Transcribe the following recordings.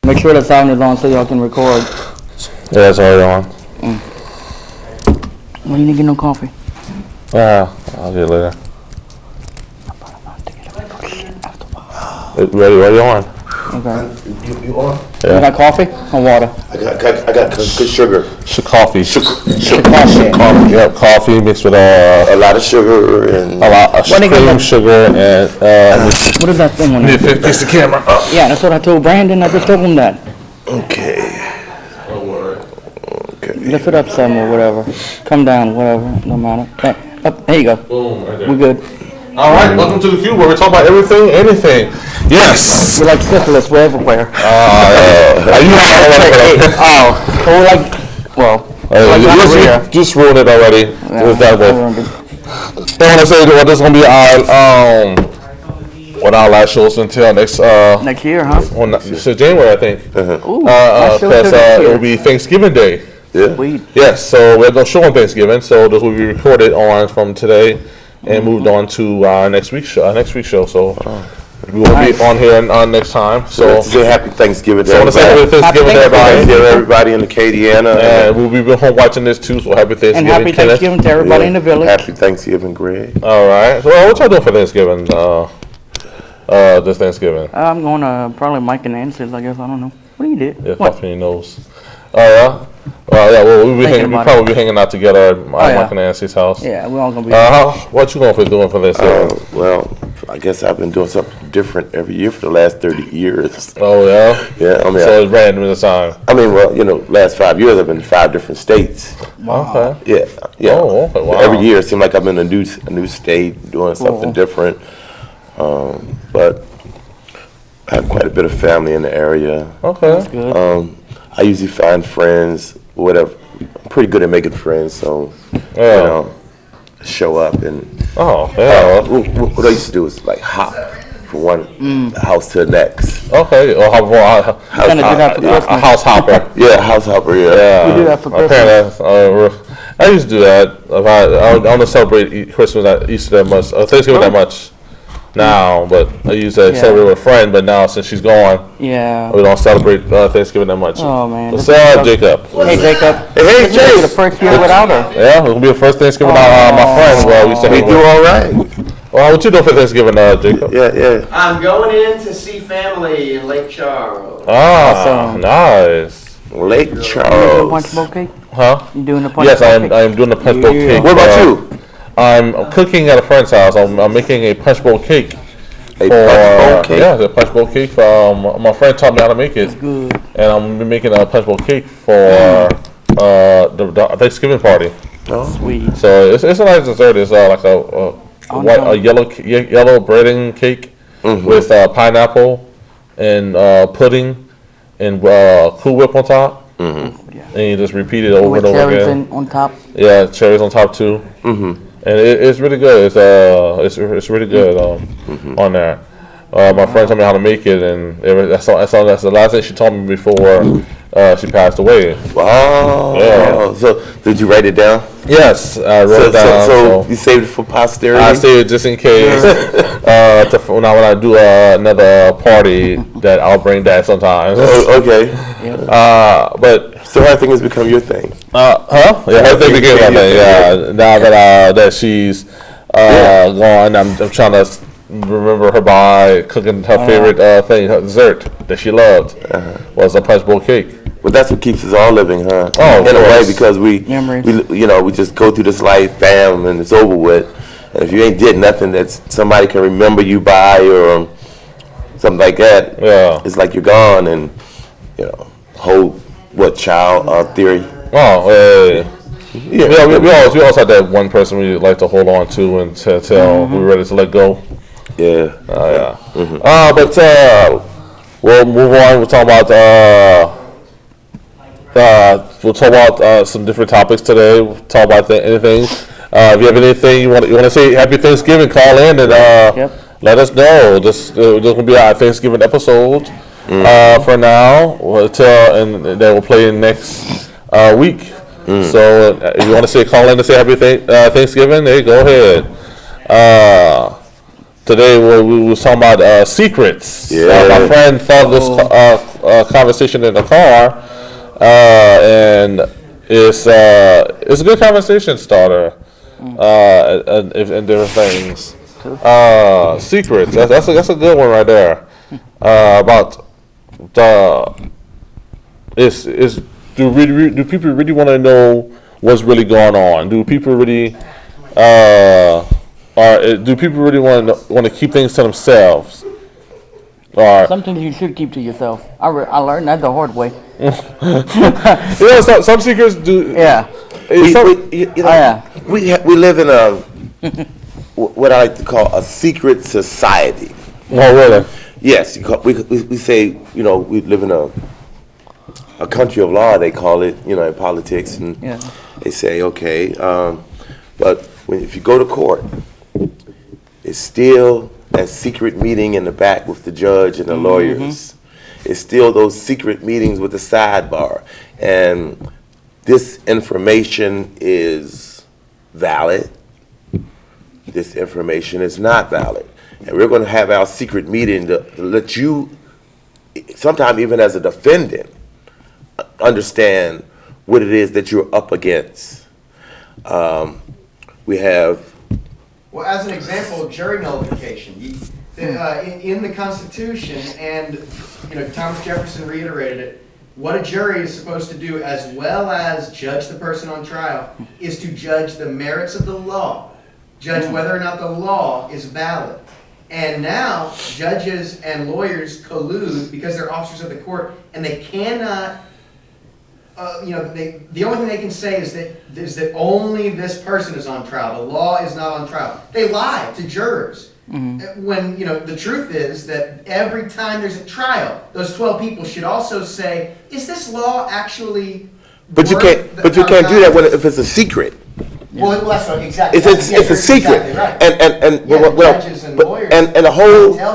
Make sure the sound is on so y'all can record. Yeah, it's already on. Well, you didn't get no coffee. I'll get it later. Ready on? Okay. You on? Yeah. You got coffee or water? I got good sugar. Coffee. Coffee. Yep, coffee mixed with A lot of sugar and a lot of cream, sugar, and what is that thing on there? fix the camera. Yeah, that's what I told Brandon. I just told him that. okay. Lift it up some or whatever. Come down, whatever. No matter. Hey, up. There you go. Boom, right there. We're good. All right, welcome to the Cube where we talk about everything, anything. Yes. We're like syphilis. We're everywhere. We're like, well. You just ruined it already. Yeah, It was that way. I I want to say that this is going to be our last shows until next year, huh? so January, I think. Ooh, Because it will be Thanksgiving Day. Yeah. Sweet. Yes, so we have no show on Thanksgiving, so this will be recorded on from today and moved on to next week's show. So we will be on here next time. So say happy Thanksgiving to I want to say happy Thanksgiving to everybody in Acadiana. And we'll be home watching this too, so happy Thanksgiving. And happy Thanksgiving to everybody in the village. Happy Thanksgiving, Greg. All right. So what y'all doing for Thanksgiving? This Thanksgiving? I'm going to probably Mike and Nancy's, I guess. I don't know. What do you do? Yeah, What? puffing your nose. Yeah. Well, we'll probably be hanging out together at Mike and Nancy's house. Yeah, we're all going to be What you going to be doing for Thanksgiving? Well, I guess I've been doing something different every year for the last 30 years. Oh, yeah? Yeah, I mean, So it's random this time. I mean, well, last 5 years I've been in 5 different states. Okay. Yeah. Oh, okay, wow. Every year it seems like I'm in a new state doing something different. But I have quite a bit of family in the area. Okay. That's good. I usually find friends, whatever. I'm pretty good at making friends, so show up and. Oh, yeah. What I used to do is like hop from one house to the next. Okay. Or Kind of do that for a Christmas. house hopper. Yeah, house hopper. Yeah. Yeah. We do that for Christmas. I used to do that. I don't celebrate Christmas, Easter that much, Thanksgiving that much now, but I used to celebrate with a friend, but now since she's gone, Yeah. we don't celebrate Thanksgiving that much. Oh, man. What's up, Jacob? Hey, Jacob. Hey, This will be Chase. the first year without her. Yeah, it's gonna be the first Thanksgiving without my friend. Well, we used to We hang do with. all right. Well, what you doing for Thanksgiving, Jacob? Yeah. I'm going in to see family in Lake Charles. Awesome. Nice. Lake You doing Charles. punch bowl cake? Huh? You doing the punch Yes, bowl I cake? am doing the punch bowl cake. What about you? I'm cooking at a friend's house. I'm making a punch bowl cake. A punch bowl cake? Yeah, the punch bowl cake. My friend taught me how to make it. Good. And I'm making a punch bowl cake for the Thanksgiving party. Oh. Sweet. So it's a nice dessert. It's like a yellow breading cake with pineapple and pudding and Cool Whip on top. And you just repeat it over With and over cherries again. on top. Yeah, cherries on top too. And it's really good. It's really good on there. My friend told me how to make it, and that's the last thing she told me before she passed away. Wow. Yeah. So did you write it down? Yes, I wrote it down. So you saved it for posterity? I saved it just in case. When I do another party, that I'll bring that sometimes. Oh, okay. But So her thing has become your thing. Yeah, I think became my thing. Yeah, now that she's gone, I'm trying to remember her by cooking her favorite thing, her dessert that she loved was a punch bowl cake. But that's what keeps us all living, huh? Oh, in a way, because we Memories. we just go through this life, bam, and it's over with. And if you ain't did nothing that somebody can remember you by or something like that, it's like you're gone. And whole child theory. Oh, yeah. We always had that one person we like to hold on to until we're ready to let go. Yeah. But we'll move on. We'll talk about some different topics today. We'll talk about anything. If you have anything you want to say, Happy Thanksgiving, call in and let us know. This will be our Thanksgiving episode for now. And then we'll play in next week. So if you want to call in to say Happy Thanksgiving, hey, go ahead. Today we were talking about secrets. My friend thought this a conversation in the car, and it's a good conversation starter, and different things. Secrets. That's a good one right there. About do people really want to know what's really going on? Do people really want to keep things to themselves? Some things you should keep to yourself. I learned that the hard way. Some secrets do. Yeah. We live in a what I like to call a secret society. Oh, really? Yes, we say, we live in a country of law, they call it, in politics, and they say, okay, but if you go to court, it's still that secret meeting in the back with the judge and the lawyers. It's still those secret meetings with the sidebar, and this information is valid. This information is not valid. And we're going to have our secret meeting to let you, sometime even as a defendant, understand what it is that you're up against. We have... Well, as an example, jury nullification. In the Constitution, and Thomas Jefferson reiterated it, what a jury is supposed to do, as well as judge the person on trial, is to judge the merits of the law, judge whether or not the law is valid. And now judges and lawyers collude because they're officers of the court, and they cannot. The only thing they can say is that only this person is on trial. The law is not on trial. They lie to jurors. When the truth is that every time there's a trial, those 12 people should also say, "Is this law actually?" But you can't do that if it's a secret. Well, that's right, exactly. It's a secret, exactly right.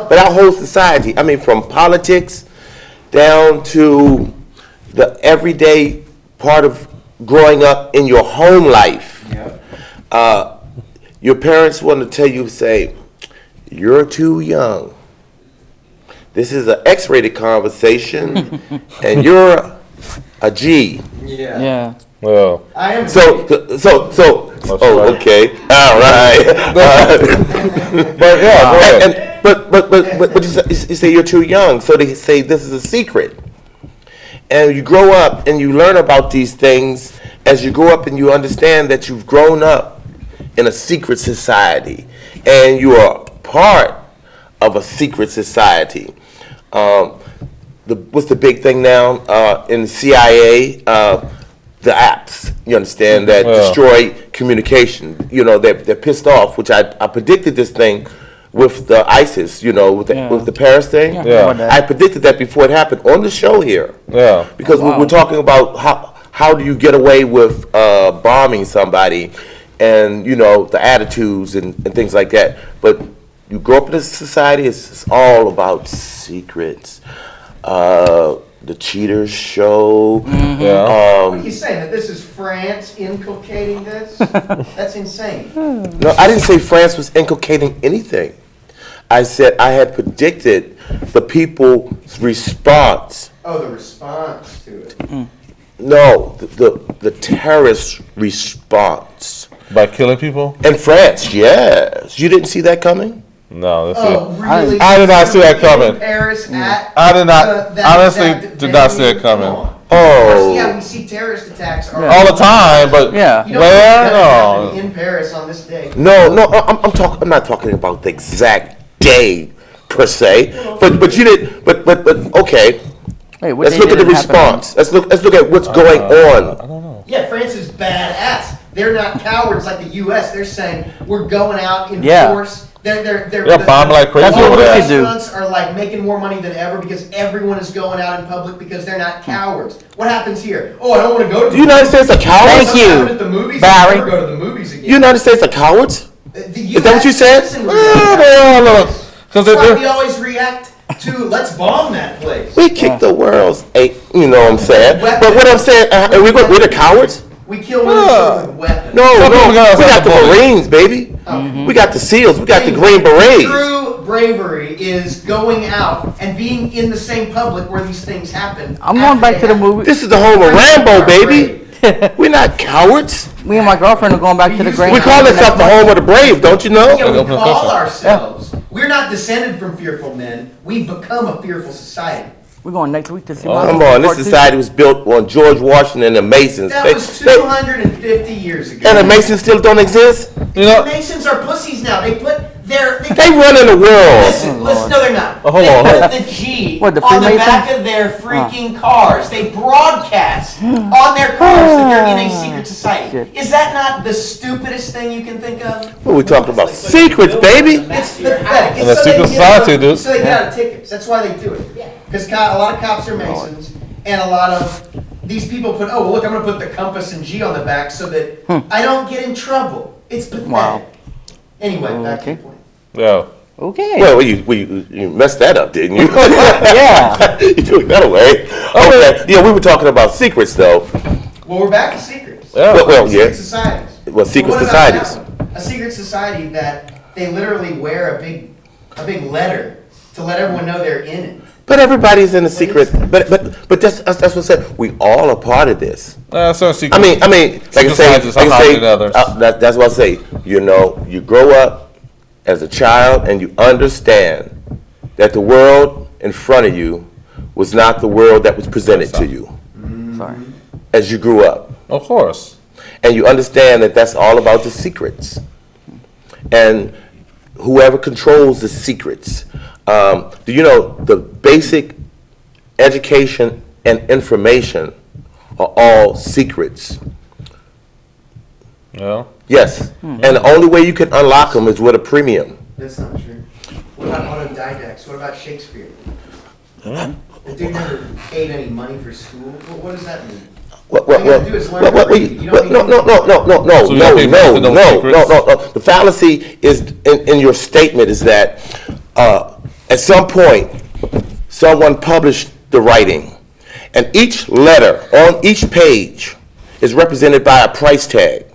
But our whole society. I mean, from politics down to the everyday part of growing up in your home life. Your parents want to tell you, say, "You're too young. This is an X-rated conversation, and you're a G." Yeah. Well, I am. Okay, all right. but yeah, but you say you're too young, so they say this is a secret. And you grow up and you learn about these things as you grow up, and you understand that you've grown up in a secret society, and you are part of a secret society. What's the big thing now in the CIA? The apps, you understand, that destroy communication. They're pissed off, which I predicted this thing with the ISIS, with the Paris thing. I predicted that before it happened on the show here. Because we're talking about how do you get away with bombing somebody, and the attitudes and things like that. But you grow up in this society, it's all about secrets. The Cheaters show. What are you saying, that this is France inculcating this? That's insane. No, I didn't say France was inculcating anything. I said I had predicted the people's response. Oh, the response to it. No, the terrorist response. By killing people? In France, yes. You didn't see that coming? No, that's it. Really? I did not see that coming. Paris I did not. Honestly, did not see it coming. Oh. Yeah, we see terrorist attacks all the time, but where? No. In Paris on this day. No. I'm not talking about the exact day per se, but you did. But okay. Hey, let's look at the response. Let's look at what's going on. I don't know. Yeah, France is badass. They're not cowards like the U.S. They're saying we're going out in force. They're bombing like crazy over there. Restaurants are like making more money than ever because everyone is going out in public because they're not cowards. What happens here? Oh, I don't want to go to the United States are cowards? Thank you, at the movies. Barry. Never go to the movies again. United States are cowards? Is that what you said? No. That's why we always react to let's bomb that place. We kick the world's you know what I'm saying? But what I'm saying, we're the cowards? We kill women with weapons. No, we got the Marines, baby. We got the SEALs. We got the Green Berets. True heroic bravery is going out and being in the same public where these things happen. I'm going back to the movie. This is the home of Rambo, baby. We're not cowards. Me and my girlfriend are going back to the Grand. We call ourselves the home of the brave, don't you know? Yeah, we call ourselves. We're not descended from fearful men. We've become a fearful society. We're going next week to see my Come on, this society was built on George Washington and the Masons. That was 250 years ago. And the Masons still don't exist? The Masons are pussies now. They put They run in the world. Listen, no, they're not. Oh, hold they on, put hold the G What, the on the Freemasons? back of their freaking cars. They broadcast on their cars that they're in a secret society. Shit. Is that not the stupidest thing you can think of? What are we talking about? Secrets, baby. It's pathetic. And the secret society, dude. So they get out of tickets. That's why they do it. Because a lot of cops are Masons, and a lot of these people put, oh, well, look, I'm going to put the compass and G on the back so that I don't get in trouble. It's pathetic. Wow. Anyway, back to the point. Yeah. Okay. Well, you messed that up, didn't you? Yeah. You took that away. Okay. Yeah, we were talking about secrets, though. Well, we're back to secrets. Yeah. Well, Secret yeah. societies. Well, secret But what about societies. that one? A secret society that they literally wear a big letter to let everyone know they're in it. But everybody's in a secret. But that's what I said. We all are part of this. So secret. I mean, like I say, that's what I say. You know, you grow up as a child and you understand that the world in front of you was not the world that was presented to you Sorry. as you grew up. Of course. And you understand that that's all about the secrets. And whoever controls the secrets. Do you know the basic education and information are all secrets? Yeah. Yes. And the only way you can unlock them is with a premium. That's not true. What about autodidacts? What about Shakespeare? The dude never paid any money for school. What does that mean? All you gotta do is learn to read. You don't need No. The fallacy is in your statement is that at some point someone published the writing, and each letter on each page is represented by a price tag.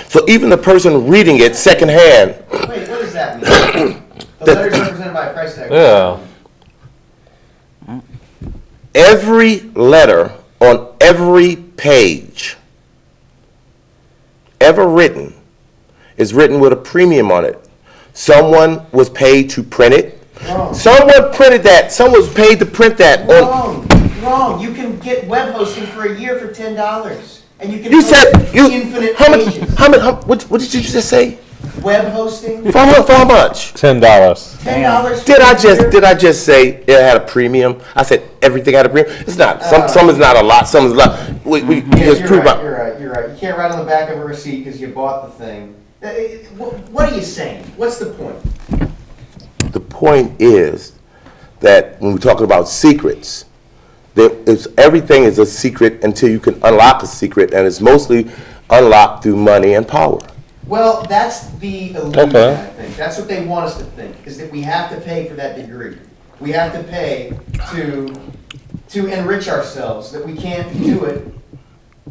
So even the person reading it secondhand. Wait, what does that mean? The letter's represented by a price tag. Yeah. Every letter on every page ever written is written with a premium on it. Someone was paid to print it. Wrong. Someone printed that. Someone was paid to print that. Wrong. You can get web hosting for a year for $10, and you can. You said infinite pages. What did you just say? Web hosting. For how much? $10. $10. Did I just say it had a premium? I said everything had a premium. It's not. Some is not a lot. Some is a lot. We just prove out. You're right. You can't write on the back of a receipt because you bought the thing. What are you saying? What's the point? The point is that when we're talking about secrets, everything is a secret until you can unlock a secret, and it's mostly unlocked through money and power. Well, that's the illusion, Okay. I think. That's what they want us to think, is that we have to pay for that degree. We have to pay to enrich ourselves, that we can't do it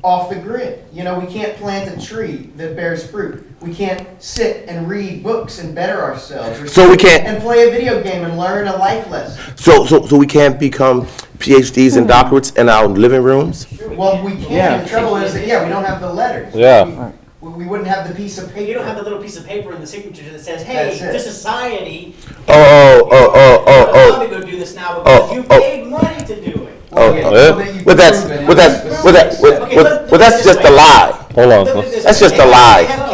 off the grid. You know, we can't plant a tree that bears fruit. We can't sit and read books and better ourselves. So we can't. And play a video game and learn a life lesson. So we can't become PhDs and doctorates in our living rooms? Well, we can. Yeah. The trouble is that, we don't have the letters. Yeah. We wouldn't have the piece of paper. You don't have the little piece of paper in the signature that says, hey, That's it. to society, Oh. you're allowed to go do this now because you paid money to do it. But that's just a lie. Hold on. Look at this. That's just a They lie. have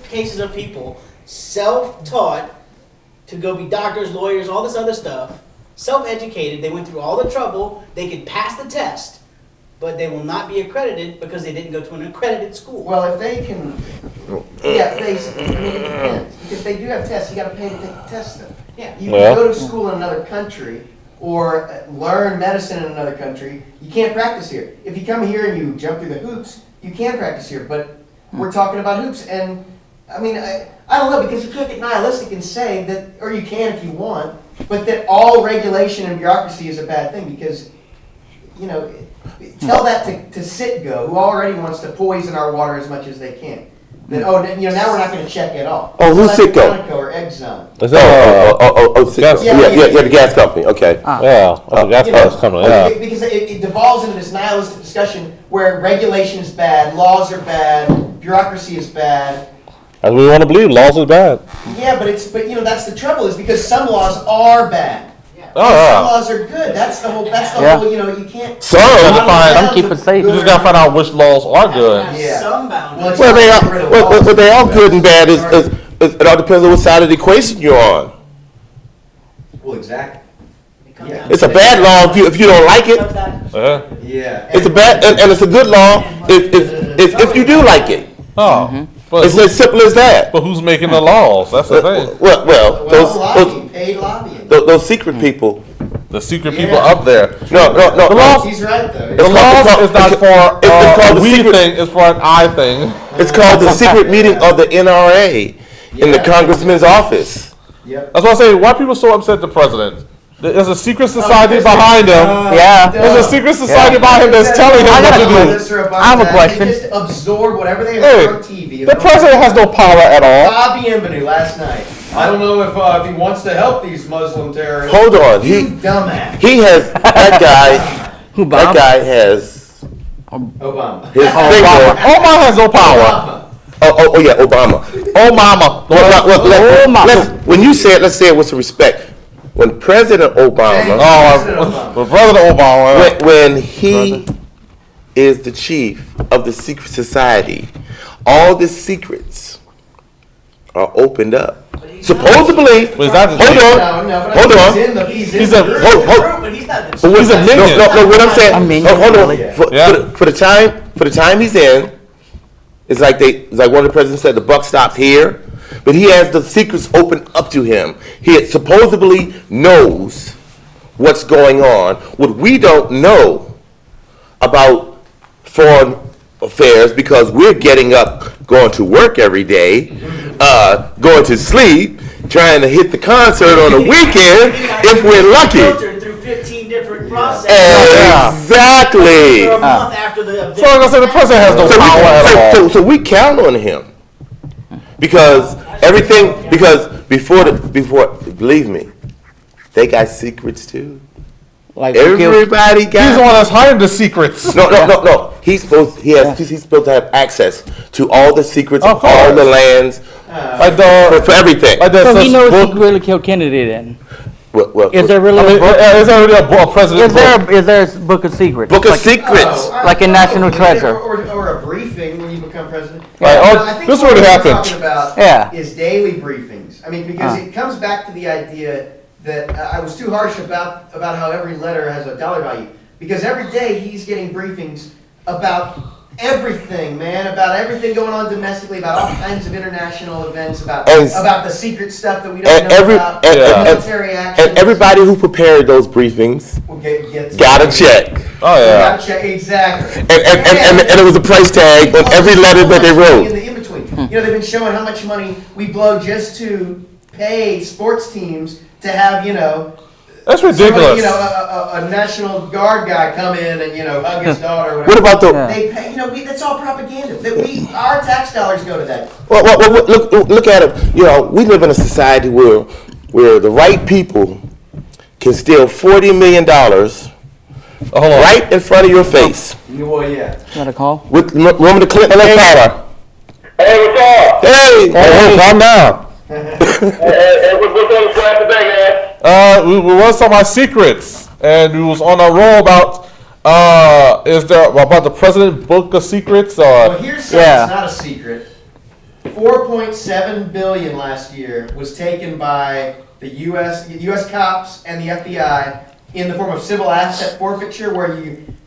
cases of people self-taught to go be doctors, lawyers, all this other stuff, self-educated. They went through all the trouble. They could pass the test, but they will not be accredited because they didn't go to an accredited school. Well, if they can, basically, I mean, it depends. Because they do have tests, you gotta pay to take the test though. Yeah. You can go to school in another country or learn medicine in another country. You can't practice here. If you come here and you jump through the hoops, you can practice here, but we're talking about hoops. And, I mean, I don't know, because you can't get nihilistic and say that, or you can if you want, but that all regulation and bureaucracy is a bad thing because, you know, tell that to Citgo, who already wants to poison our water as much as they can. then, now we're not gonna check at all. Oh, who's So that's Citgo? Conoco or Exxon. Is that, Citgo. Yeah, the gas company. Okay. that's how it's coming, Because it devolves into this nihilistic discussion where regulation is bad, laws are bad, bureaucracy is bad. As we want to believe, laws is bad. Yeah, but that's the trouble, is because some laws are bad. Oh, Some laws are good. That's the whole, you can't. Some keep it safe. You just gotta find out which laws are good. Yeah. Some boundaries. Well, they are good and bad. It all depends on what side of the equation you're on. Well, exactly. Yeah. It's a bad law if you don't like it. Yeah. It's a bad and it's a good law if you do like it. Oh. But It's as simple as that. But who's making the laws? That's the thing. Well, Paid lobbying. those secret people. The secret people up there. No. The laws, He's right, though. the laws is not for it's called a the we secret- thing, it's for an I thing. It's called the secret meeting of the NRA in the congressman's office. Yep. That's why I say, why are people so upset at the president? There's a secret society behind him. There's a secret society behind him that's telling him what to do. I have a question. They just absorb whatever they Hey, heard on TV. the president has no power at all. Bobby Embenue last night. I don't know if he wants to help these Muslim terrorists. Hold on, You dumbass. he has that guy. That guy has Obama. his finger. Obama has no power. Obama. Oh yeah, Obama. Oh, mama. When you say it, let's say it with some respect. When President Obama, But President Obama. when he is the chief of the secret society, all the secrets are opened up. Supposedly, Is that the hold on, hold on. He's He's in a- the group. Hold. But he's not the He's a minion. No, what I'm saying. I mean, hold on. really. For the time he's in, it's like one of the presidents said, the buck stops here. But he has the secrets open up to him. He supposedly knows what's going on. What we don't know about foreign affairs, because we're getting up, going to work every day, going to sleep, trying to hit the concert on the weekend if we're lucky. Filtered through 15 different processes. Exactly. For a month after the event. So like I said, the president has no power at all. So we count on him because before believe me, they got secrets too. Like Everybody got. He's the one that's hiding the secrets. No. He's supposed to have access to all the secrets Of of all the course. lands Like the, for everything. like the So he such knows book. he really killed Kennedy then. Well, Is there really I mean, a book? is there really a president book? Is there a book of secrets? Book of Like- Secrets. Like in National Treasure. Or a briefing when you become president. Right, But oh, I think this what already we're happened. talking about Yeah. is daily briefings. I mean, because it comes back to the idea that I was too harsh about how every letter has a dollar value. Because every day he's getting briefings about everything, man, about everything going on domestically, about all kinds of international events, about the secret stuff that we don't know about, military action. And everybody who prepared those briefings got a check. Oh yeah. Got a check, exactly. And it was a price tag on every letter that they In wrote. the in-between. They've been showing how much money we blow just to pay sports teams to have, That's ridiculous. a National Guard guy come in and, hug his daughter or whatever. What about the? They pay, that's all propaganda. Our tax dollars go to that. Well, look at it. We live in a society where the right people can steal $40 million right in front of your face. Well, yeah. Got a call? Remember the Clinton election? Hey, what's up? Hey, calm down. Hey, what's on the slide today, man? We was talking about secrets, and we was on a roll about about the president book of secrets or Well, here's something that's not a secret. $4.7 billion last year was taken by the U.S. cops and the FBI in the form of civil asset forfeiture, where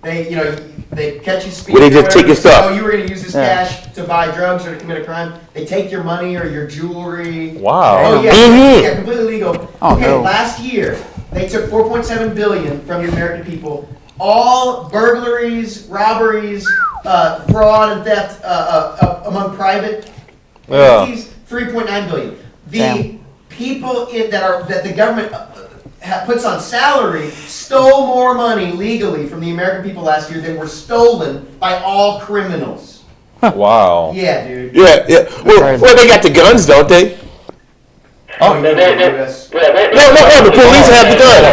they catch you speeding. Where they just or take your whatever. stuff. Oh, you were going to use this cash to buy drugs or to commit a crime. They take your money or your jewelry. Wow. Oh yeah, Mhm. yeah, completely legal. Oh, Okay, no. last year they took $4.7 billion from the American people. All burglaries, robberies, fraud and theft among private entities, $3.9 billion. The Damn. people that the government puts on salary stole more money legally from the American people last year than were stolen by all criminals. Wow. Yeah, dude. Yeah, yeah. Well, they got the guns, don't they? Oh, They- yeah, they- US. No, the police have the guns.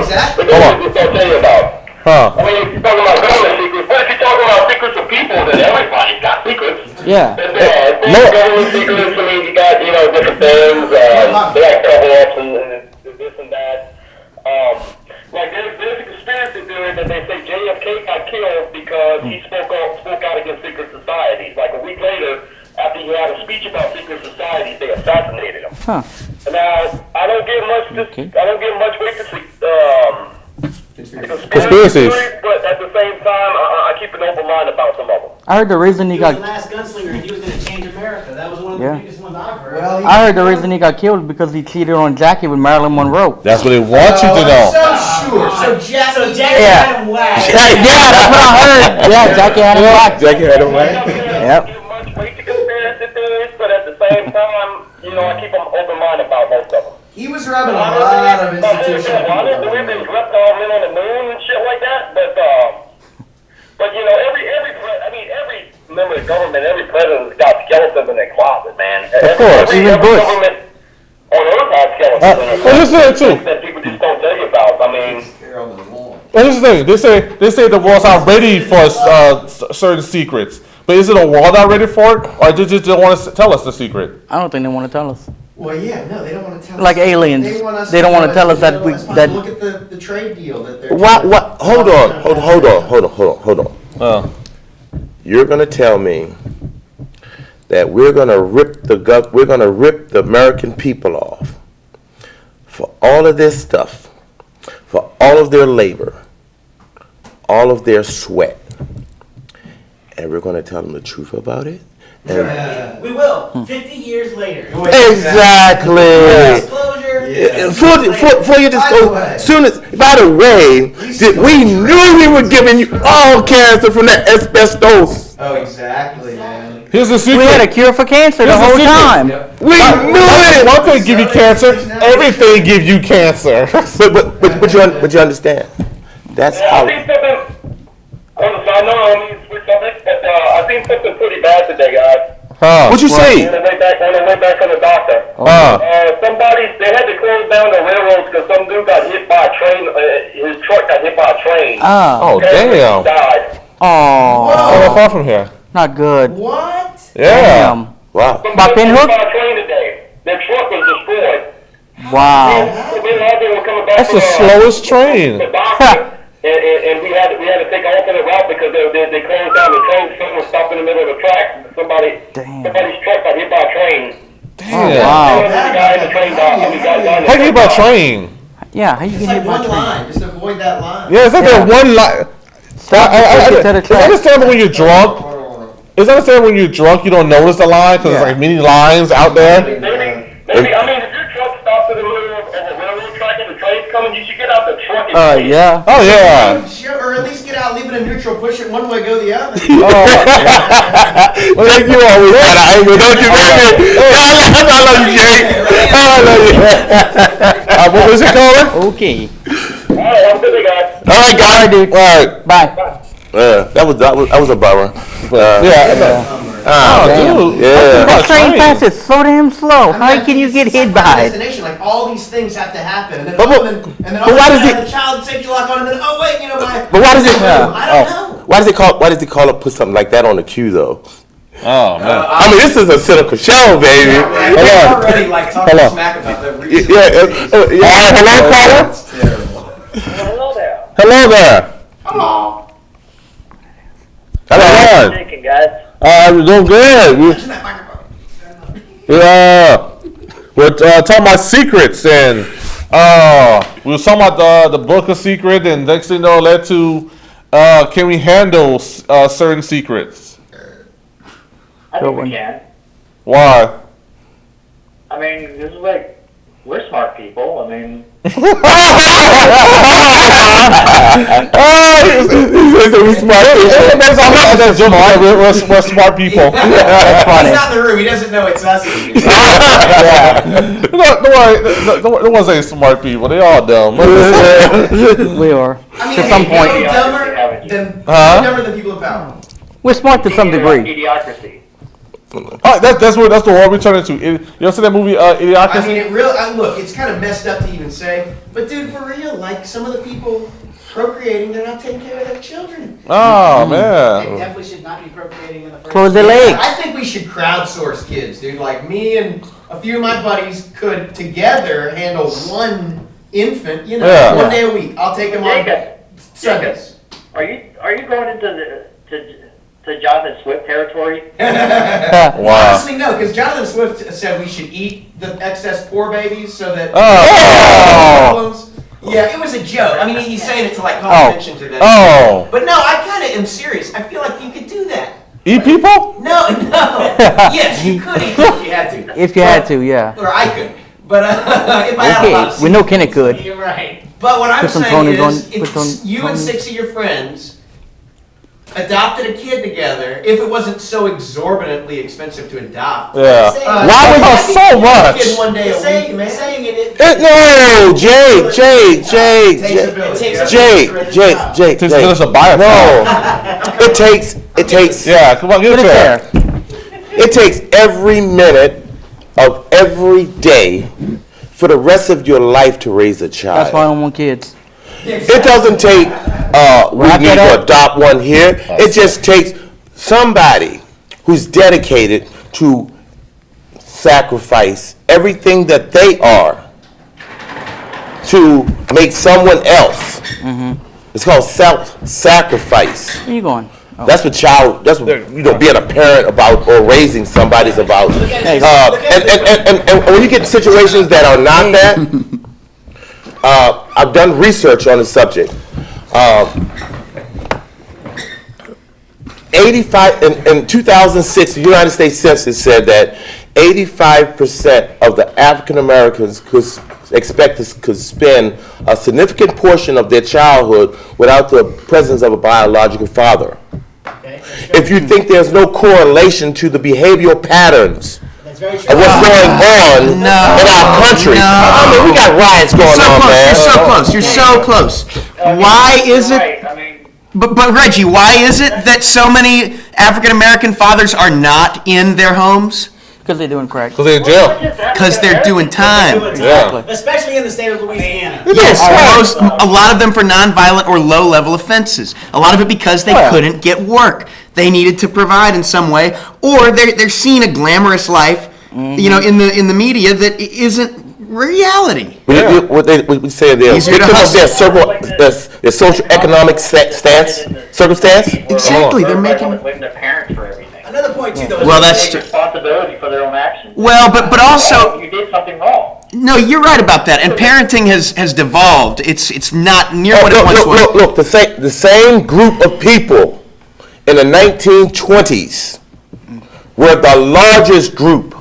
Exactly. But that's what I'll tell you about. Huh. I mean, if you're talking about government secrets, but if you're talking about secrets of people, then everybody's got secrets. Yeah. Government secrets, I mean, you got, different things, they got cover-ups and this and that. Like, there's a conspiracy theory that they say JFK got killed because he spoke out against secret societies. Like, a week later, after he had a speech about secret societies, they assassinated him. Huh. Now, I don't give much weight to Conspiracies. theories, but at the same time, I keep an open mind about some of them. I heard the reason he He was the got. last gunslinger, and he was going to change America. That was one of the Yeah. biggest ones I've heard. Well, I heard the reason he got killed because he cheated on Jackie with Marilyn Monroe. That's what they want you to know. So sure. So Jackie. Jackie Yeah. had him whacked. Yeah, that's what I heard. Yeah, Jackie had him blocked. Jackie had them I right. don't Yep. give much weight to conspiracy theories, but at the same time, I keep an open mind about most of them. He was rubbing a lot of institutional people. Honest, the way they left all men on the moon and shit like that, but every member of government, every president's got skeletons in their closet, man. Of course, even every Bush. government on earth has skeletons in their Well, this closet. is it too. That people just don't tell you about. I mean, Well, here's the thing. They say the world's not ready for certain secrets. But is it a world not ready for it, or they just don't want to tell us the secret? I don't think they want to tell us. Well, yeah, no, they don't want to tell Like us. aliens. They don't want to tell us that we that. Look at the trade deal that they're. What? Hold on. You're gonna tell me that we're gonna rip the American people off for all of this stuff, for all of their labor, all of their sweat, and we're gonna tell them the truth about it? And We will. 50 years later. exactly. Disclosure. For you just go soon as. By the way, we knew we were giving you all cancer from that asbestos. Oh, exactly, man. Here's the secret. We had a cure for cancer the Here's the whole secret. time. We knew it. One thing give you cancer, everything give you cancer. But you understand? That's I how. think something. On the side note, I don't mean to switch subjects, but I think something pretty bad today, guys. What'd you say? On the way back from the doctor. They had to close down the railroads because some dude got hit by a train. His truck got hit by a train. Oh, damn. He died. Oh, Oh, far from here. not good. What? Yeah. Damn. Wow. By Somebody Pinhook? hit by a train today. Their truck was destroyed. Wow. That's the slowest train. The doctor, and we had to take an alternate route because they closed down the train. Someone was stopped in the middle of the track. Somebody's truck got hit by a train. Damn. Wow. The guy in the train died. How do you get by train? Yeah, how you It's get like hit by a one train? line. Just avoid that line. Yeah, it's like that one line. It's understandable when you're drunk. It's understandable when you're drunk, you don't notice the line because there's like many lines out there. Maybe, if your truck stops in the middle of a railroad track and the train's coming, you should get out the truck and Yeah. Oh, yeah. Or at least get out, leave it in neutral, push it one way, go the other. Thank you always had an angle, don't you, baby? I love you, Jake. I love you. What was it called? Okay. All right, have a good day, guys. All right, guys. All right, dude. All right. Bye. That was a bummer. Dude. Yeah. That train passes so damn slow. How can you get hit by it? Destination, like all these things have to happen, and then But why does it- the child safety lock on, and then But why does it? I don't know. Why does it call up put something like that on the queue though? Oh, man. I mean, this is a cynical show, baby. We're already like talking Hello. smack about the Yeah, reason. hello, caller. It's terrible. Hello there. Hello there. Hello. Hello. Thinking, guys. We're doing good. Mention that microphone. We're talking about secrets, and we were talking about the book of secret, and next thing you know, it led to can we handle certain secrets? I think we can. Why? I mean, this is like, we're smart people. I mean, We smart. We're smart people. That's funny. He's not in the room. He doesn't know it's us. Don't want to say smart people. They all dumb. We are. I mean, To some point. dumber than people in power. We're smart to some degree. Idiocracy. That's the world we turn into. You ever see that movie, Idiocracy? I mean, look, it's kind of messed up to even say, but dude, for real, like some of the people procreating, they're not taking care of their children. Oh, They man. definitely should not be procreating in the first Close their place. legs. I think we should crowdsource kids, dude. Like me and a few of my buddies could together handle one infant, Yeah. 1 day a week. I'll take them on Jacob, Sundays. are you going into to Jonathan Swift territory? Wow. Honestly, no, because Jonathan Swift said we should eat the excess poor babies so that problems. Yeah, it was a joke. I mean, he's saying it to like call attention to that. Oh. But no, I kind of am serious. I feel like you could do that. Eat people? No. Yes, you could eat if you had to. If you had to, yeah. Or I could. But if I had a lot of Okay, we know Kenny could. You're right. But what I'm Put some saying Tonys is, on- if put on you and Tonys. 6 of your friends adopted a kid together, if it wasn't so exorbitantly expensive to adopt. Yeah. Why was it so much? Kid 1 day a week, Saying man. it. No, Jake. Takes us a buyer. No, it takes. Yeah, come on, get Put it it there. there. It takes every minute of every day for the rest of your life to raise a child. That's why I don't want kids. It doesn't take, we Wrap need it to up. adopt one here. It just takes somebody who's dedicated to sacrifice everything that they are to make someone else. It's called self-sacrifice. Where you going? Oh. That's what being a parent about or raising somebody's about. And when you get to situations that are not that, I've done research on the subject. 85 in 2006, the United States Census said that 85% of the African Americans could spend a significant portion of their childhood without the presence of a biological father. Okay. If you think there's no correlation to the behavioral patterns That's very of true. what's going on in our country, I mean, we got riots going on, man. You're so close. Why is it? Right, I mean, But Reggie, why is it that so many African American fathers are not in their homes? Because they're doing crack. Because they're in jail. Because they're doing time. Yeah. Especially in the state of Louisiana. Yes, a lot of them for nonviolent or low-level offenses. A lot of it because they couldn't get work. They needed to provide in some way, or they're seeing a glamorous life, in the media that isn't reality. We say they're Easier to victims of their social economic circumstance. Exactly, they're making. blame their parents for everything. Another point too, though. Well, is that's Take true. responsibility for their own actions. Well, but also, You did something wrong. no, you're right about that. And parenting has devolved. It's not near what it once was. Look, the same group of people in the 1920s were the largest group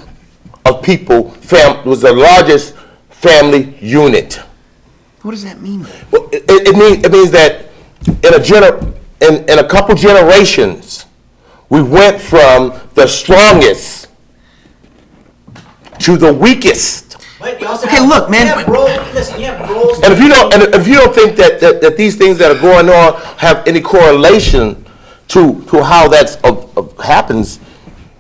of people, was the largest family unit. What does that mean? Well, it means that in a couple generations, we went from the strongest to the weakest. But you also Okay, have, look, man, You have roles. And if you don't think that these things that are going on have any correlation to how that happens,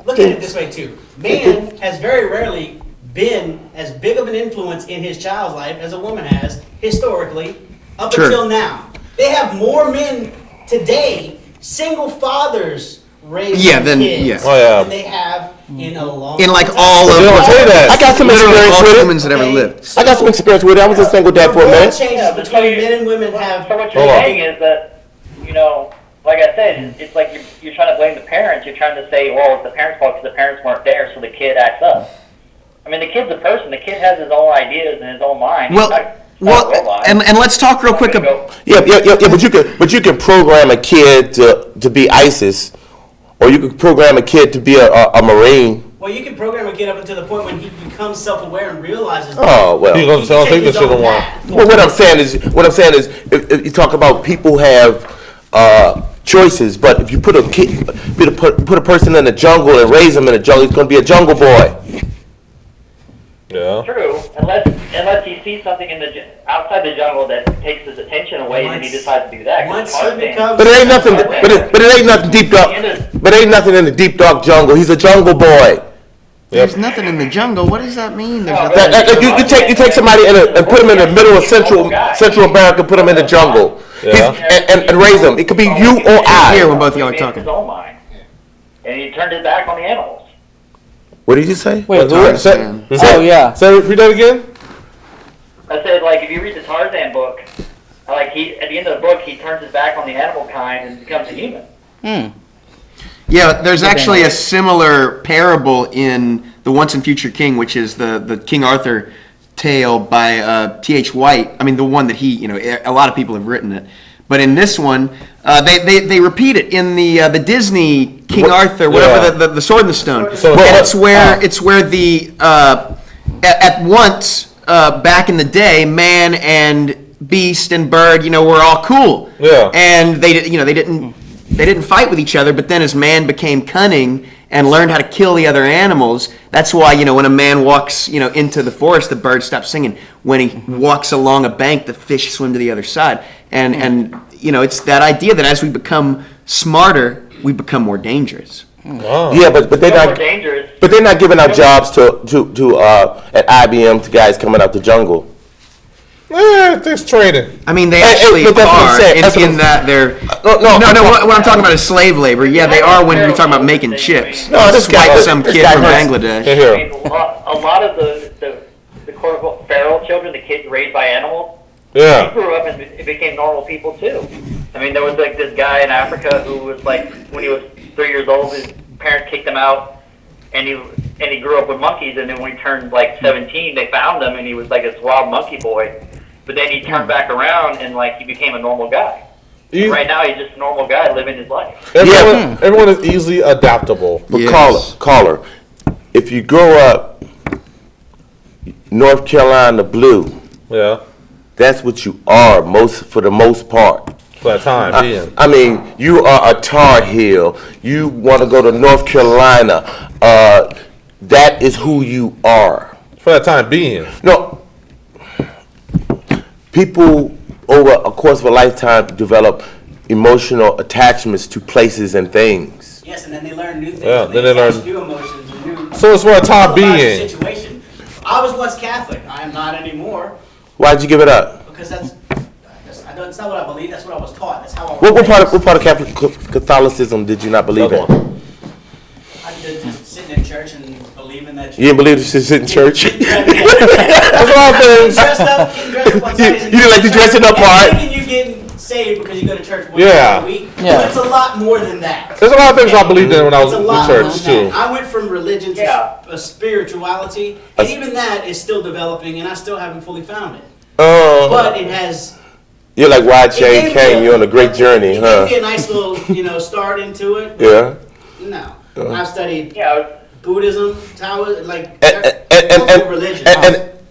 Look at it this way too. Man has very rarely been as big of an influence in his child's life as a woman has historically up Sure. until now. They have more men today, single fathers raising kids Oh, yeah. than they have in a long In like time. all of They don't say that. I got some experience all with humans it. that ever lived. I got some experience with it. I was a single dad for a The role minute. changes between men and women have. So what you're Hold on. saying is that, like I said, it's like you're trying to blame the parents. You're trying to say, well, it's the parents' fault because the parents weren't there, so the kid acts up. I mean, the kid's a person. The kid has his own ideas and his own mind. Well, and let's talk real quick about. Yeah, but you can program a kid to be ISIS, or you could program a kid to be a Marine. Well, you can program a kid up until the point when he becomes self-aware and realizes. Oh well. He's gonna say, I don't think this shit don't want. Well, what I'm saying is, if you talk about people have choices, but if you put a person in the jungle and raise him in the jungle, he's going to be a jungle boy. Yeah. True, unless he sees something outside the jungle that takes his attention away, and he decides to do that. 'Cause But it ain't nothing. But it ain't nothing deep dark. But it ain't nothing in the deep dark jungle. He's a jungle boy. There's nothing in the jungle. What does that mean? There's nothing. You take somebody and put him in the middle of Central America, put him in the jungle, and raise him. It could be you or I. Here when both of y'all are talking. His own mind, and he turned his back on the animals. What did you say? Wait, Tarzan. Oh, yeah. So repeat that again. I said, like, if you read the Tarzan book, like at the end of the book, he turns his back on the animal kind and becomes a human. Yeah, there's actually a similar parable in The Once and Future King, which is the King Arthur tale by T.H. White. I mean, the one that he, a lot of people have written it. But in this one, they repeat it in the Disney King Arthur, whatever, the Sword and the Stone. And it's where the at once back in the day, man and beast and bird, were all cool. Yeah. And they didn't fight with each other. But then as man became cunning and learned how to kill the other animals, that's why when a man walks into the forest, the birds stop singing. When he walks along a bank, the fish swim to the other side. And it's that idea that as we become smarter, we become more dangerous. Oh. Yeah, but they're not dangerous. But they're not giving out jobs to at IBM to guys coming out the jungle. There's training. I mean, they actually are in that they're no. What I'm talking about is slave labor. Yeah, they are when you're talking about making chips. No, this guy, some kid from Bangladesh. I mean, a lot of the quote unquote feral children, the kids raised by animals. Yeah. They grew up and it became normal people too. I mean, there was like this guy in Africa who was like, when he was 3 years old, his parents kicked him out, and he grew up with monkeys. And then when he turned like 17, they found him, and he was like this wild monkey boy. But then he turned back around and like he became a normal guy. Right now, he's just a normal guy living his life. Everyone is easily adaptable. But caller, if you grow up North Carolina blue, that's what you are for the most part. For that time being. I mean, you are a Tar Heel. You want to go to North Carolina. That is who you are. For that time being. No. People over a course of a lifetime develop emotional attachments to places and things. Yes, and then they learn new things. Yeah, then they learn new emotions and new. So it's for a time being. Situation. I was once Catholic. I am not anymore. Why'd you give it up? Because that's not what I believe. That's what I was taught. That's how I was. What part of Catholicism did you not believe in? I did just sitting in church and believing that. You didn't believe to sit in church? That's a lot of things. You didn't like to dress it up part. Thinking you getting saved because you go to church once a week. Yeah. But it's a lot more than that. There's a lot of things I believed in when I was in church too. I went from religion to spirituality, and even that is still developing, and I still haven't fully found it. But it has. You're like Wide Chain King. You're on a great journey, huh? It gave me a nice little, start into it. Yeah. No, I've studied Buddhism, Taoism, like religion.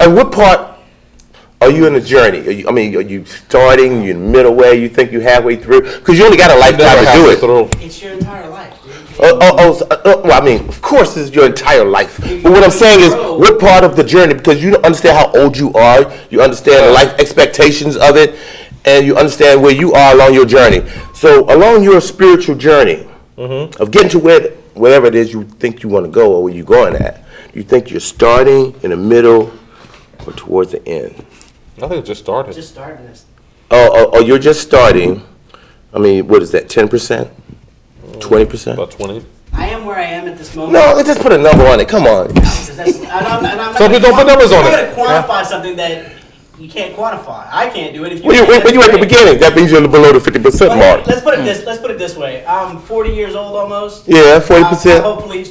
And what part are you in the journey? Are you starting? You in the middle way? You think you halfway through? Because you only got a lifetime to do it. It's your entire life, dude. Well, I mean, of course, it's your entire life. But what I'm saying is, what part of the journey? Because you don't understand how old you are. You understand the life expectations of it, and you understand where you are along your journey. So, along your spiritual journey of getting to wherever it is you think you want to go or where you're going at, you think you're starting in the middle or towards the end? I think it just started. Just starting this. Oh, you're just starting. I mean, what is that? 10%? 20%? About 20. I am where I am at this moment. No, let's just put a number on it. Come on. Some people don't put numbers on it. I'm going to quantify something that you can't quantify. I can't do it. When you at the beginning, that means you're below the 50% mark. Let's put it this way. I'm 40 years old almost. Yeah, 40%. I'll hopefully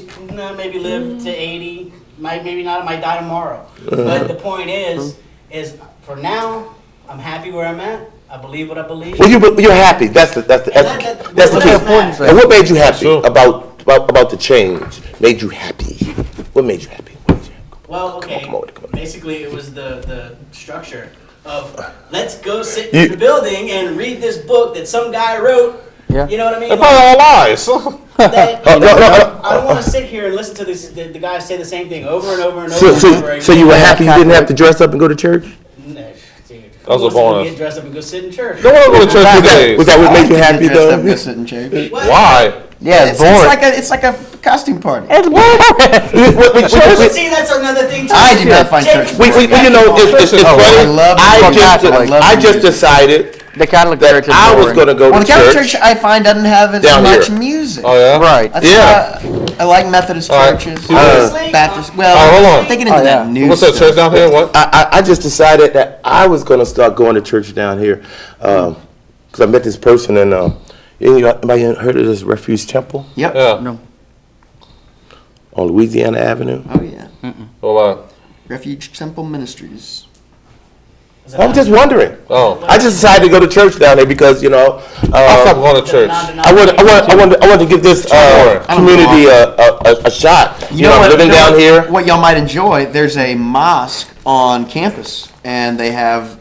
maybe live to 80. Maybe not. I might die tomorrow. But the point is for now, I'm happy where I'm at. I believe what I believe. Well, you're happy. That's the key. And what made you happy about the change? Made you happy? What made you happy? Well, okay. Come on. Basically, it was the structure of let's go sit in the building and read this book that some guy wrote. Yeah. You know what I mean? They're probably all lies. I don't want to sit here and listen to the guys say the same thing over and over and over. So you were happy you didn't have to dress up and go to church? That was a bonus. Get dressed up and go sit in church. No one go to church today. Was that what made you happy Dressed up though? and go sit in church. Why? Yeah, it's boring. It's like a costume party. See, that's another thing too. I did not find church. You know, it's funny. I love I just decided The Catholic Church is that I was boring. going to go Well, to the Catholic church. Church I find doesn't have as Down much here. music. Oh yeah. Right. That's Yeah. why I like Methodist All right. churches, Honestly, Baptist. Well, hold on. I'm thinking into Oh, yeah. that new What's that stuff. church down here? What? I just decided that I was going to start going to church down here because I met this person and anybody heard of this Refuge Temple Yep. Yeah. No. on Louisiana Avenue? Oh yeah. What about? Refuge Temple Ministries. I'm just wondering. Oh. I just decided to go to church down there because I stopped going to church. I want to give this community a shot. You know, living down here. What y'all might enjoy, there's a mosque on campus, and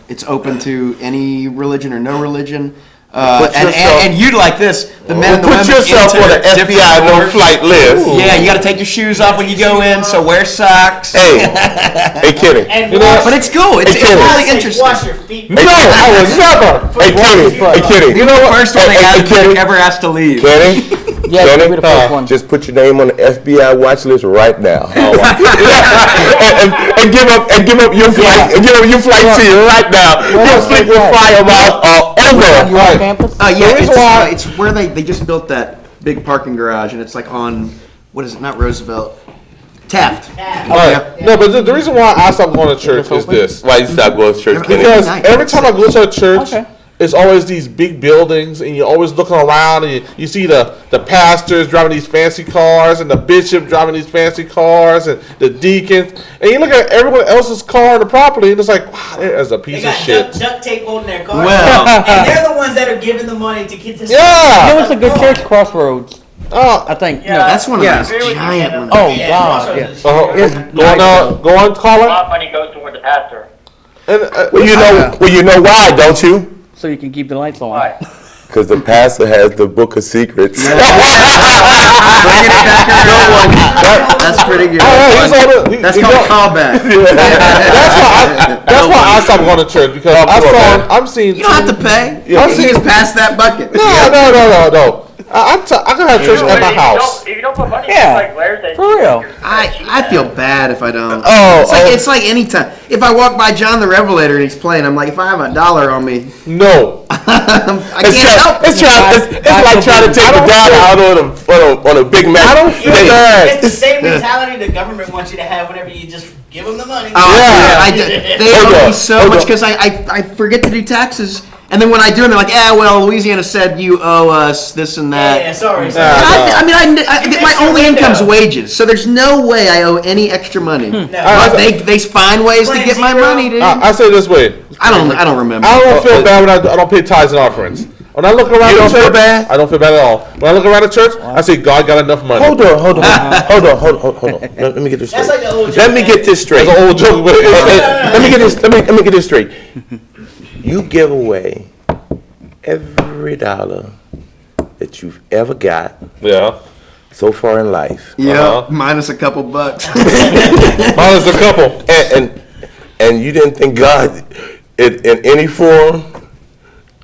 it's open to any religion or no religion. And you'd like this, the men and the women. Put yourself on the different FBI orders. no-flight list. Yeah, you got to take your shoes off when you go in, so wear socks. Hey, kidding. And But it's cool. It's Kenny. really interesting. Wash your feet. No, I was never. Hey, Kenny. You know what? First one they Kenny. ever asked to leave. Kenny. Yeah, Kenny, be the first one. just put your name on the FBI watch list right now. and give up your flight. And give up your flight to you right now. Your sleep will fly miles all over. You on campus? Yeah, it's where they just built that big parking garage, and it's like on, what is it? Not Roosevelt, Taft. Right. No, but the reason why I stopped going to church is this. Why you stop going to church, Kenny? Because Nice. every time I go to a church, Okay. it's always these big buildings, and you're always looking around, and you see the pastors driving these fancy cars, and the bishop driving these fancy cars, and the deacons, and you look at everyone else's car on the property, and it's like, wow, there's a They piece of got shit. duct tape holding their car. Well. And they're the ones that are giving the money to get this. Yeah. There was a good church, Crossroads. Oh, I think. Yeah. No, That's one of Yeah. those giant ones. Oh, Yeah, God. Crossroads Yeah. is- go on, A caller. lot of money goes toward the pastor. And, Well, you know why, don't you? So you can keep the lights on. Why? Because the pastor has the book of secrets. Bringing it back around. That's pretty good. That's called callback. That's why I stopped going to church, because I'm seeing. You don't have to pay. You just pass that bucket. No. I can have church at my house. If you don't put money Yeah, in like Blair said, for real. I feel bad if I don't. Oh, It's like any time. If I walk by John the Revelator and he's playing, I'm like, if I have $1 on me, No. I can't help it. It's like trying to take the dollar out on a Big Mac. I don't feel bad. It's the same mentality the government wants you to have whenever you just give them the money. They Hold owe on, me so hold much on. because I forget to do taxes, and then when I do them, they're like, well, Louisiana said you owe us this and that. Yeah, sorry. I get my only income's wages, so there's no way I owe any extra money. But they find ways to get my money, dude. I say it this way. I don't remember. I don't feel bad when I don't pay tithes and offerings. When I look around You don't the church, feel bad? I don't feel bad at all. When I look around the church, I say God got enough money. Hold on. Let me get this straight. That's like the old Let me get this straight. That's an old joke, but Let me get this straight. You give away every dollar that you've ever got yeah. so far in life, Yeah, minus a couple bucks. Mine is a couple. and you didn't think God, in any form,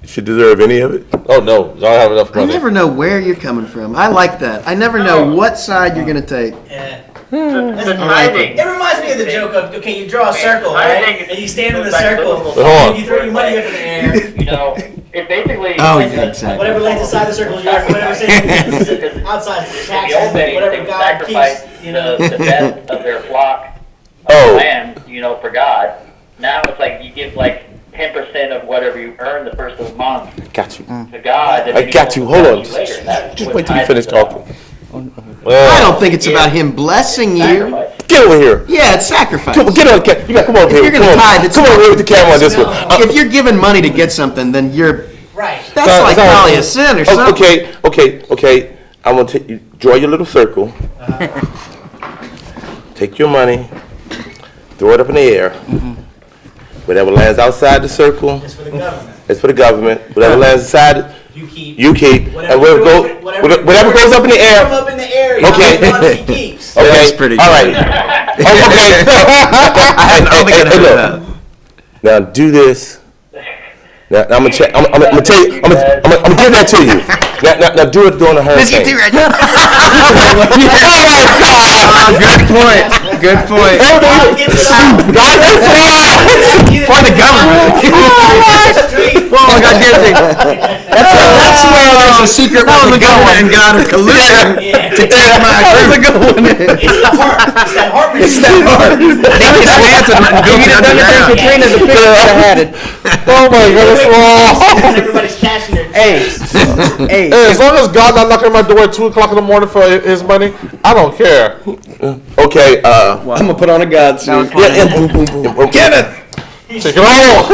should deserve any of it. Oh no, God have enough I money. never know where you're coming from. I like that. I never know what side you're gonna take. Yeah. the tithing. It reminds me of the joke of, okay, you draw a circle, I right? think And you stand in the goes back to circle, biblical Hold on. and you throw your money up in the air. You know, it basically. Oh, yeah, exactly. Whatever lays inside the circle is yours, whatever stays outside the In the taxes, old days, they whatever would God sacrifice keeps, you know. the best of their flock of Oh. land, you know, for God. Now it's like you give like 10% of whatever you earn the first of the month Got you. to God. And I then got He you. will Hold on. bless you later. That's Just what wait till you tithing finish is about. talking. I don't think it's about him blessing you. Sacrifice. Get over here. Yeah, it's sacrifice. Come on, get on. You got come over here. you're gonna Come on. tithe, it's Come over here with the camera on this one. If you're giving money to get something, then Right. that's Sorry, like sorry. probably a sin or something. Okay. I'm gonna take you. Draw your little circle. Take your money. Throw it up in the air. Whatever lands outside the circle, It's for the government. it's for the government. Whatever lands inside, You keep. You keep. And whatever goes up in the air. Up in the air. Okay. He keeps. Okay. That's pretty All right. Okay. I don't think I know that. Now do this. Now I'm gonna check. I'm gonna tell you. I'm gonna give that to you. Now do it during the hurricane. Good point. Good point. For the government. Oh, God, that's where there's a secret with the government and God are collusion to take my group. It's that heart. They dismantled it and built it underground. Katrina, the picture I had it. Oh my goodness. Everybody's cashing their checks. Hey, Hey, as long as God's not knocking on my door at 2 o'clock in the morning for his money, I don't care. Okay. I'm gonna put on a God suit. Get it. Take it all.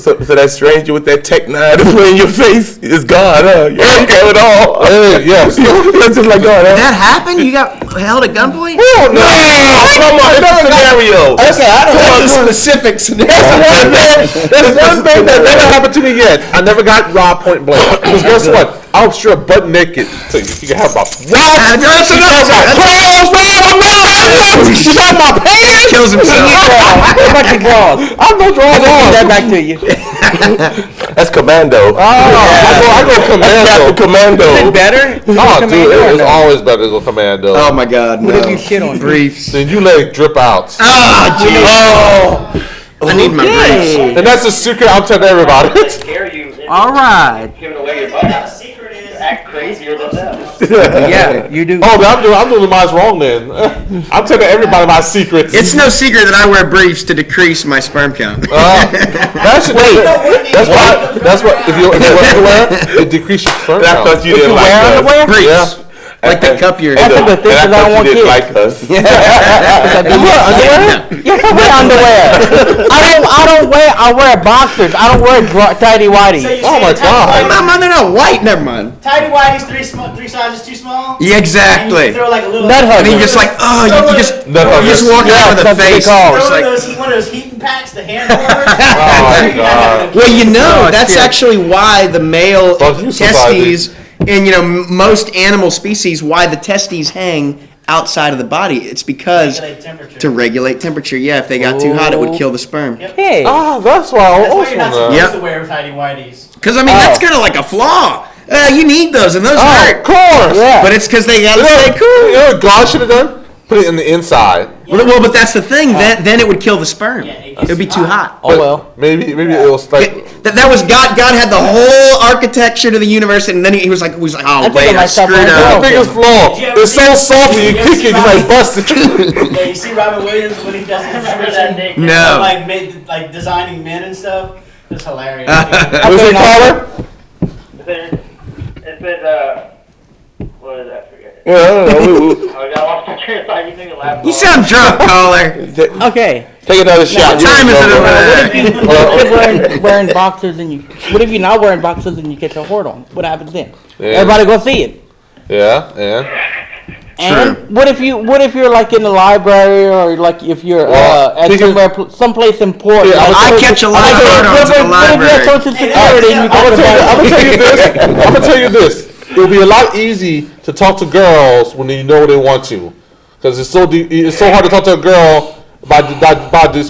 So that stranger with that Tech 9 in your face is God, huh? You don't care at all. Hey, yes. That's just like God, huh? That happened? You got held at gunpoint? Oh, no! Come on, it's a scenario. Okay, I don't That's know. a specific scenario. That's one thing that never happened to me yet. I never got robbed point blank. Because guess what? I was sure butt naked. So you can have my what? That's enough. Clothes, no, I'm not. You got my pants. Kills himself. what about your drawers? I have no drawers Give on. that back to you. That's Commando. I go commando. Commando. Is it better? Oh, dude, Commando or it's no? always better to go commando. Oh my God, no. What if you shit on briefs? Then you let it drip out. Oh, jeez. I need my briefs. And that's a secret I'm telling everybody. They scare you. If All right. you're giving away your The money. secret is Act crazier than them. Yeah, you do. Oh, then I'm doing mine wrong then. I'm telling everybody my secrets. It's no secret that I wear briefs to decrease my sperm count. That's what. If you wear underwear, it decreases your sperm I count. thought you didn't like us. Briefs. Yeah. Like the cup you're And That's a good thing, I 'cause I thought don't want you didn't kids. like us. You wear underwear? Yes, I wear underwear. I wear boxers. I don't wear tighty whities. Oh my God. They're not white. Never mind. Tidy whitey's three sizes too small. Yeah, And exactly. you throw like a little. Nut hugger. And you just like, oh, you just Nut walk Yeah, out with a that's what they face. call it. It's Throw like, one of those heating packs, the hand warmers. my God. well, you know, Oh, that's shit. actually why the male Fuck you, society. testes, and most animal species, why the testes hang outside of the body. It's because Regulate temperature. to regulate temperature. Yeah, if they got too hot, it would kill the sperm. Hey. Ah, that's why I That's why also you're not know. supposed Yep. to wear tidy whities. Because I mean, that's kind of like a flaw. You need those, and those Oh, of hurt. course. Yeah. But it's because they gotta You stay cool. know what God should have done? Put it in the inside. Well, but that's the thing. Then it would kill the sperm. Yeah, it It gets would be too hot. Oh well. Maybe it was like. That was God. God had the whole architecture to the universe, and then he was like, oh think wait, I I might stop screwed wearing The up. biggest flaw. Did you ever It's so see- salty, you you ever kick see it, you might bust it. Yeah, you see Robin Williams when he does his Remember that description? naked? No. Like designing men and stuff. It's hilarious. What's it called? It said, what is that? I forget. Yeah, I don't know. I got lost my train of thought. You think it laughed. You sound drunk, caller. Okay. Take another shot. What time is it? What if you're wearing boxers and you? What if you're not wearing boxers and you catch a horde on? What happens then? Yeah. Everybody go see it. Yeah, and And what if you're like in the library or like if you're Well, at think of- somewhere someplace important? Yeah, like, I catch a lot of hard-ons at the What if you're at library. Social Security and you I'm got gonna tell you this. I'm gonna tell you this. It'll be a lot easy to talk to girls when you know they want to, because it's so hard to talk to a girl by this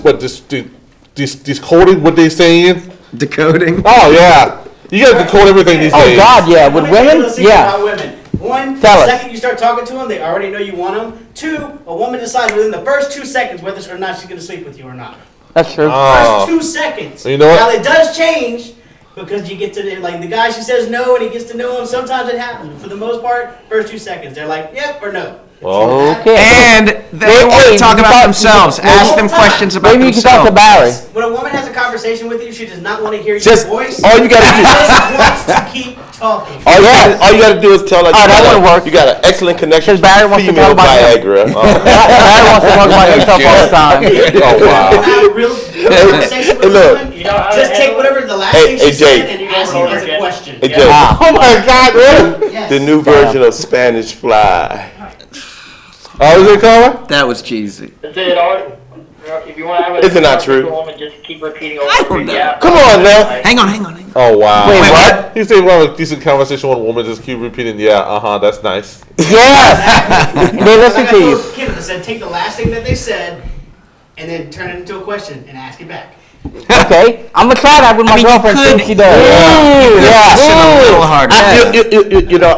coding what they saying. Decoding. Oh yeah, you gotta decode everything these Oh days. God, yeah, with Let me tell you a women, little secret yeah. about women. One, Tell the us. second you start talking to them, they already know you want them. Two, a woman decides within the first 2 seconds whether or not she's going to sleep with you or not. That's true. First 2 seconds. You know what? Now it does change because you get to like the guy she says no and he gets to know him. Sometimes it happens, but for the most part, first 2 seconds they're like yep or no. Well, Okay. And they want to talk about themselves. Ask them questions about Maybe you can talk to themselves. Barry. When a woman has a conversation with you, she does not want to hear Just your voice. all you gotta She do. just wants to keep talking. All you gotta do is tell her that would work. you got an excellent connection. 'Cause Barry wants to female talk about him. Viagra. Barry wants to talk about himself all the time. oh wow. Have a real conversation with a look. woman. You know how to Just take handle whatever the last Hey, thing she hey, Jake. said and you ask it as a question. Hey, Jay, Oh my God, really? Yes. the new version of Spanish Fly. Oh, is it caller? That was cheesy. It said, If you want to have a Is it not true? woman, just keep repeating over. I don't know. Yeah. Come on now. Hang on. Oh wow. Wait, what? He said, "Well, a decent conversation with a woman, just keep repeating, yeah, that's nice." Yes. They listen Like I to you. told Kenneth, I said, take the last thing that they said, and then turn it into a question and ask it back. Okay, I'm gonna try that with my mean, you girlfriend. See could- what she does. Listen a little harder.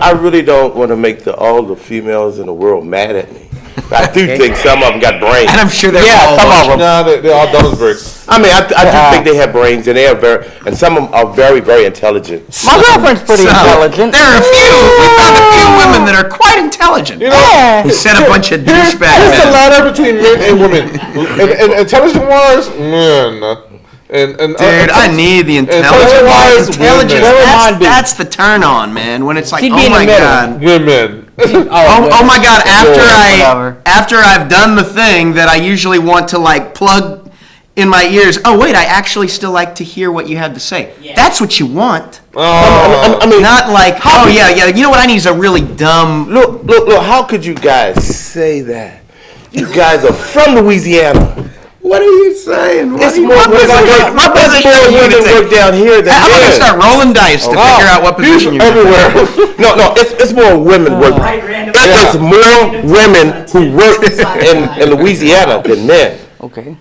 I really don't want to make all the females in the world mad at me. I do think some of them got brains. And I'm sure they're Yeah, all some of them. No, they're all dumb as bricks. I mean, I do think they have brains, and they are and some of them are very, very intelligent. My girlfriend's pretty intelligent. There are a few. We found a few women that are quite intelligent. You know, Who said a bunch of here's the douchebags. ladder between men and women. And intelligent-wise, men. And Dude, I need the intelligent-wise intelligence. women. That's the turn on, man. When it's like, She'd oh be in the my middle. god. Good men. Oh my god, Whatever. after I've done the thing that I usually want to like plug in my ears. Oh wait, I actually still like to hear what you have to say. Yeah. That's what you want. I mean, Not like, oh yeah, you know what I need is a really dumb. look, how could you guys say that? You guys are from Louisiana. What are you saying? It's more women work down here than I'm gonna men. start rolling dice to figure out what position you're in. Everywhere. No, it's more women work. Right, random. It's more women who work in Louisiana than men. Okay.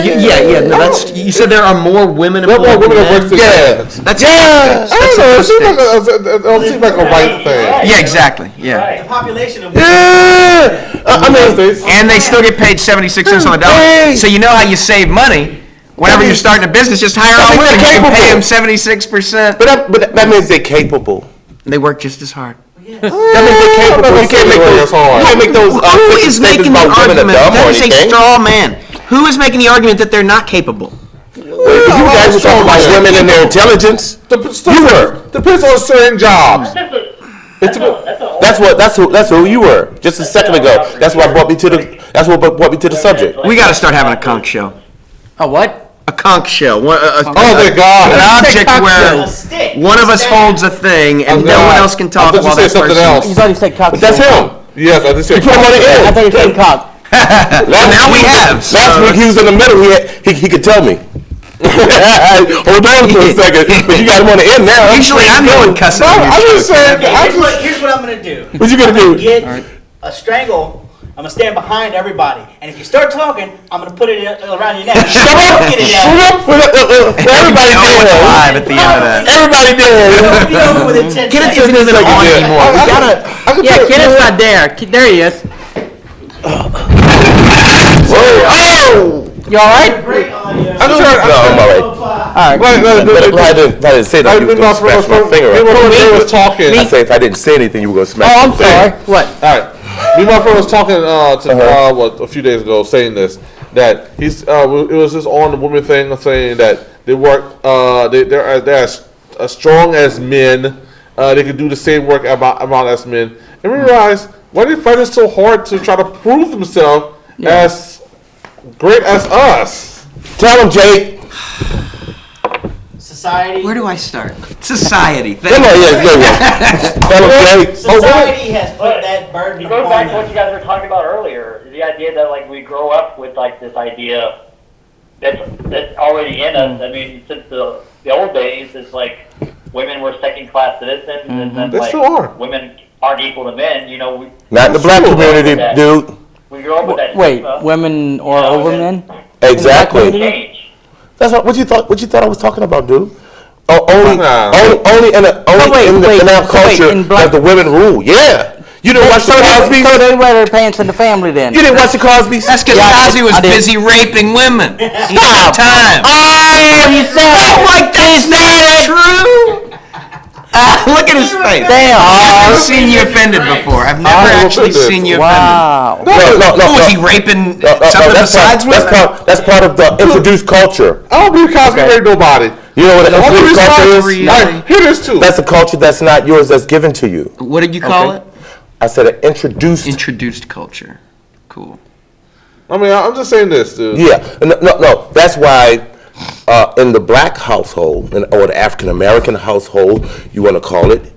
Yeah. No, that's you said there are more women There are more employed women than that work men. together. That's I don't know. It that's seems like a right thing. yeah, exactly. Yeah. Right. The population of I mean, And they still get paid 76 cents on the dollar. So you know how you save money. Whenever you're starting a business, just hire all women. You can pay them 76%. but that means they're capable. They work just as hard. That means they're capable. You can't make those. Who is making the argument? That is a straw man. Who is making the argument that they're not capable? You guys were talking about women and their intelligence. You were. Depends on certain jobs. That's who you were just a second ago. That's what brought me to the subject. We got to start having a conch show. A what? A conch shell. Oh, thank God. An object a where stick. one of us holds a thing and no one else can talk I thought you while said that something person. else. You thought he said cock. That's him. Yes, I just said. Put him on the I end. thought you said cock. Now we have. Last week he was in the middle. He could tell me. Hold on for a second. But you got him on the end now. Usually I'm the one cussing. on your I'm just show. saying. Here's what I'm gonna do. What you gonna do? Get a strangle. I'm gonna stand behind everybody, and if you start talking, I'm gonna put it around your neck. Shut up! Get it Shut out. up! Everybody Live did. at the end of that. Everybody did. It'll be over within 10 Kenneth seconds. isn't even on anymore. We gotta. Yeah, Kenneth's not there. There he is. Oh! You all right? Great audio. I'm sorry. No, I'm all right. All right. But if I didn't say that, you were gonna smash my finger. Me and my friend was talking. I say if I didn't say anything, you were gonna smash Oh, my I'm finger. sorry. What? All right. Me and my friend was talking a few days ago, saying this, that he's it was just on the women thing, saying that they work they're as strong as men, they can do the same work amount as men, and we realize why they find it so hard to try to prove themselves as great as us. Tell him, Jake. Society. Where do I start? Society. Come on, yeah. Tell him, Jake. Society has put that burden It goes upon back to what them. you guys were talking about earlier. The idea that like we grow up with like this idea that's already in us. I mean, since the old days, it's like women were second-class citizens, and then They like still are. women aren't equal to men. You know, Not in the black community, dude. we grew up with that. Wait, stigma. women or No, over that- men? Exactly. Change. That's what you thought. What you thought I was talking about, dude? Oh, only in our culture in black- does the women rule. Yeah. You didn't watch the Cosby's? So they wear their pants in the family then? You didn't watch the Cosby's? That's because Cosby was I did. busy raping women. He had time. He said Oh, like that's not true. Look at his face. Damn. I've never seen you offended before. I've never actually seen you offended. Wow. Oh, was he raping something besides women? That's part of the introduced culture. I don't believe Cosby raped nobody. You know what an introduced culture is? Really? Like, here it is too. That's a culture that's not yours, that's given to you. What did you call it? I said an introduced. Introduced culture. Cool. I mean, I'm just saying this, dude. Yeah, no. That's why in the black household or the African American household, you want to call it,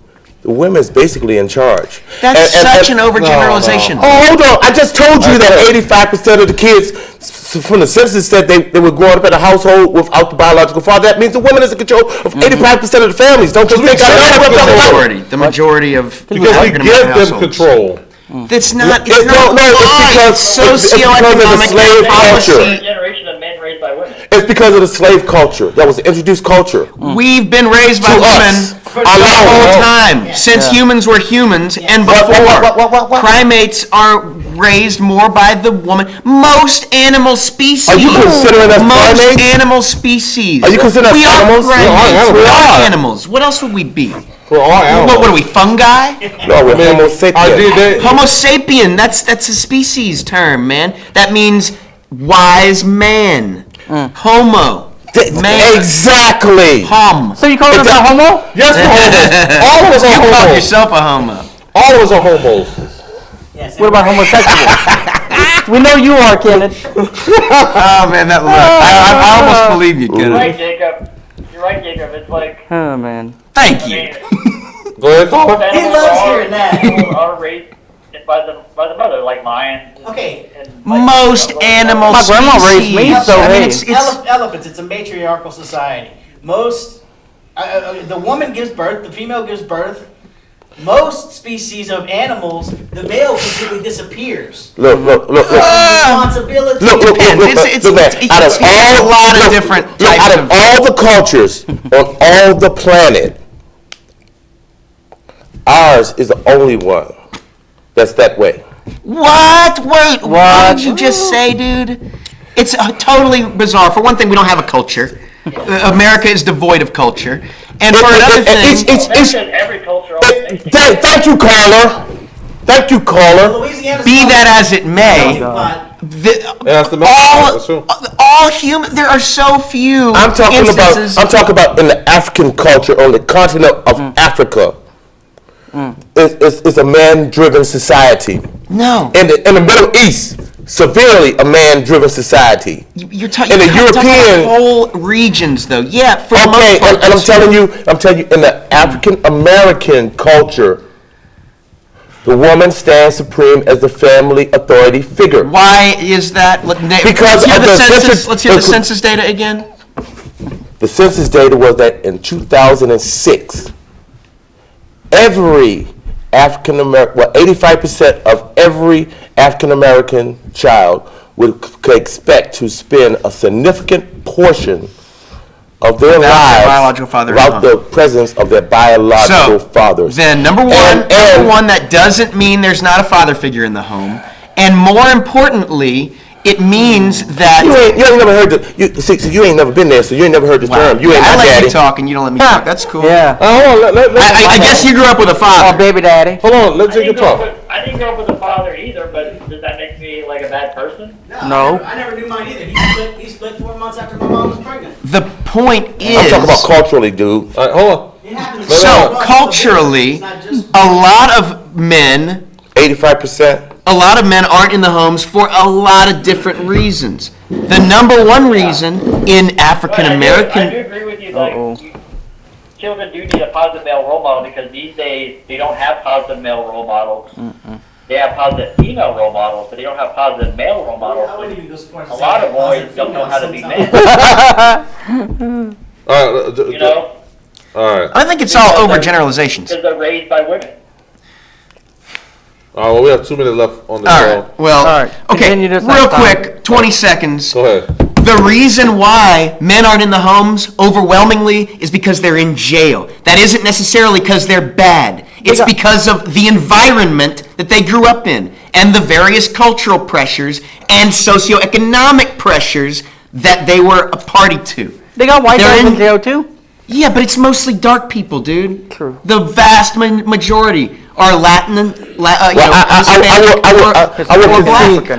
the women's basically in charge. That's such an overgeneralization. Oh, hold on. I just told you that 85% of the kids from the census said they were growing up in a household without the biological father. That means the woman is in control of 85% of the families. Don't you think The majority of because we give them control. It's not. It's because socioeconomic slave culture. Generation of men raised by women. It's because of the slave culture. That was the introduced culture. We've been raised by women the whole time since humans were humans and before. Primates are raised more by the woman. Most animal species. Are you considering us primates? Most animal species. Are you considering us animals? Primates. We are animals. What else would we be? We're all animals. What are we, fungi? No, we're Homo sapien. Homo sapien, that's a species term, man. That means wise man. Homo. Man. Exactly. Hom. So you call us a homo? Yes, we're homos. All of us are You call homos. yourself a homo. All of us are homos. Yes, What about homosexual? We know you are, Kenneth. Oh, man, that look. I almost believe you, You're right, Kenneth. Jacob. You're right, Jacob. It's like, Oh, man. Thank I you. mean, Go ahead, Paul. He loves hearing that. Animals are raised by the mother, like lions. Okay. And like, Most animal My grandma raised me, species. so I mean, hey. it's Elephants, it's a matriarchal society. Most, the woman gives birth, the female gives birth. Most species of animals, the male completely disappears. Look. Responsibility. Look, man. Out of all the cultures on all the planet, ours is the only one that's that way. What? Wait, what did you just say, dude? It's totally bizarre. For one thing, we don't have a culture. America is devoid of culture. And for another thing... every culture. Thank you, caller. Thank you, caller. Be that as it may, all human. There are so few I'm talking instances. about in the African culture on the continent of Africa. It's a man-driven society. No. In the Middle East, severely a man-driven society. You're talking in the European whole regions, though. Yeah. For okay, most and I'm telling you, in the African American culture, the woman stands supreme as the family authority figure. Why is that? Because of the census. Let's hear the census data again. The census data was that in 2006, every African American, 85% of every African American child could expect to spend a significant portion of their lives without the presence of their biological fathers. Then number one that doesn't mean there's not a father figure in the home, and more importantly, it means that you ain't never heard you ain't never been there, so you ain't never heard the term. You ain't I my let daddy. you talk, and you don't let me talk. That's cool. Yeah. I guess you grew up with a father. Oh, baby daddy. Hold on, let's take a talk. I didn't grow up with a father either, but does that make me like a bad person? No. I never knew mine either. He split 4 months after my mom was pregnant. The point is, I'm talking about culturally, dude. All right, hold on. So culturally, a lot of men, 85%. a lot of men aren't in the homes for a lot of different reasons. The number one reason in African American. I do agree with you. Like, children do need a positive male role model because these days they don't have positive male role models. They have positive female role models, but they don't have positive male role models. A lot of boys don't know how to be men. All right, You know, all right. I think it's all overgeneralizations. because they're raised by women. All right, well, we have 2 minutes left on the All show. right. Well, All right. okay. Continue this Real next time. quick, 20 seconds. Go ahead. The reason why men aren't in the homes overwhelmingly is because they're in jail. That isn't necessarily because they're bad. It's because of the environment that they grew up in and the various cultural pressures and socioeconomic pressures that they were a party to. They got white They're guys in in- jail too. Yeah, but it's mostly dark people, dude. True. The vast majority are Latin and Hispanic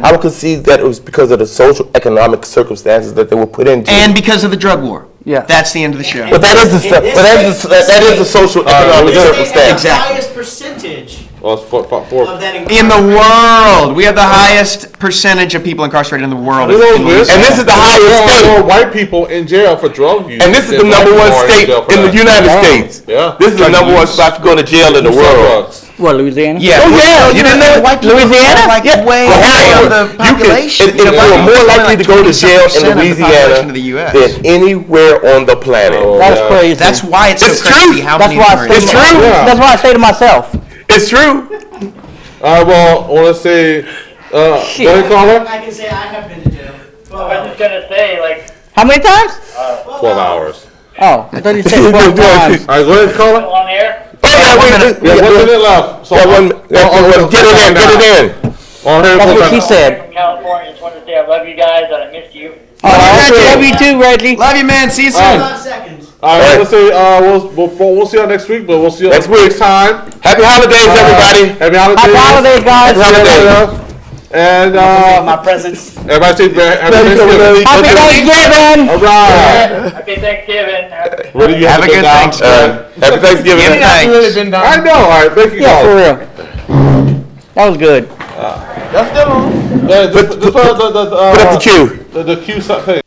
I would concede that it was because of the social economic circumstances that they were put into. and because of the drug war. Yeah. That's the end of the show. But that is the social economic The circumstance. highest percentage Well, it's of that In the world, we have the highest percentage of people incarcerated in the world. And this is the highest state. More white people in jail for drug use. And this is the number one state in the United States. Yeah. This is the number one spot to go to jail in the world. What, Louisiana? Yeah. Oh yeah, you didn't know White people Louisiana? are like Yeah. way Well, over the population. You are more likely to go to jail in Louisiana of the US. than anywhere on the planet. Oh, That's yeah. crazy. That's why it's so It's crazy true. how That's many why I are- say It's true. That's why I say to myself. It's true. All right, well, I want to say, go ahead, caller. I can say I have been to jail. I was just gonna say, like, How many times? 12 hours. Oh, I thought you said 12 times. All right, go ahead, caller. on the air. Oh yeah, Yeah, 1 minute left. So, get it in, get it in. On here, That's what she said. From California, just wanted to say I love you guys and I missed you. Oh, love you too, Reggie. Love you, man. See you soon. 5 seconds. all right, let's say, we'll see you next week, but we'll see you Next week. next time. Happy holidays, everybody. Happy holidays. Happy holidays, guys. Happy holidays. And, My presents. everybody say happy Thanksgiving. Happy Thanksgiving. All right. Happy Thanksgiving. What do you Have a good Thanksgiving. Happy Thanksgiving. Give me thanks. I know. All right, thank you, Yeah, caller. for real. That was good. Yeah, just put Put up the queue. the Q thing.